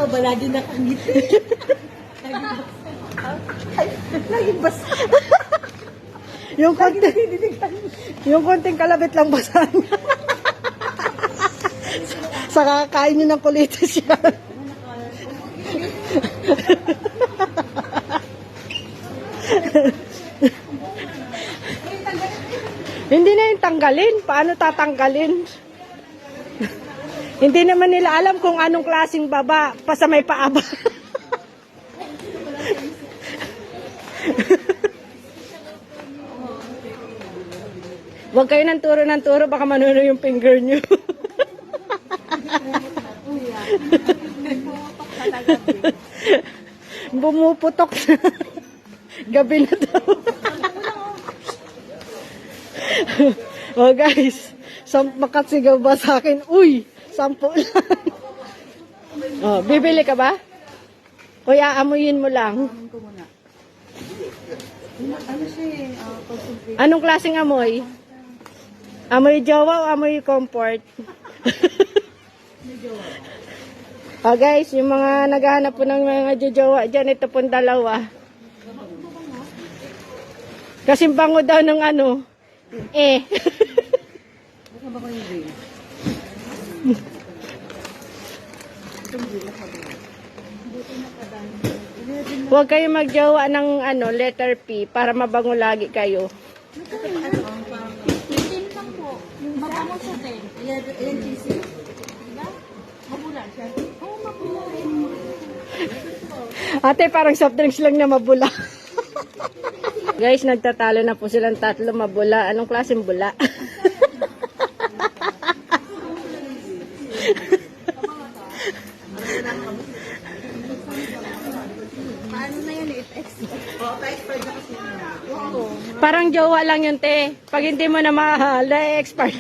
mo ba lagi nakangiti? Laging basa. Yung konting kalabit lang basa niya. Sa kakain niyo ng kulitis yan. Hindi na yung tanggalin. Paano tatanggalin? Hindi naman nila alam kung anong klaseng baba pa sa may paaba. Huwag kayo ng turo, baka manuno yung finger nyo. Bumuputok na. Gabi na daw. Oh guys, makasigaw ba sa akin? Uy, 10 lang. Oh, bibili ka ba? Kuya, amuyin mo lang. Ano siya eh? Concentrate. Anong klaseng amoy? Amoy jowa o amoy comfort? Oh guys, yung mga naghahanap po ng mga jojowa dyan, ito pong dalawa. Kasi bango daw ng ano, Baka ba ko yung veil? Huwag kayo magjowa ng ano, letter P para mabango lagi kayo. Tin lang po. Mabango siya, Tin. Ayan, GC. Diba? Mabula siya. Oo, mabula. Ate, parang soft drinks lang na mabula. Guys, nagtatalo na po silang tatlo mabula. Anong klaseng bula? Paano na yan? Oo, pa-expert na kasi yun. Oo. Parang jowa lang yun, te. Pag hindi mo na mahal, expert.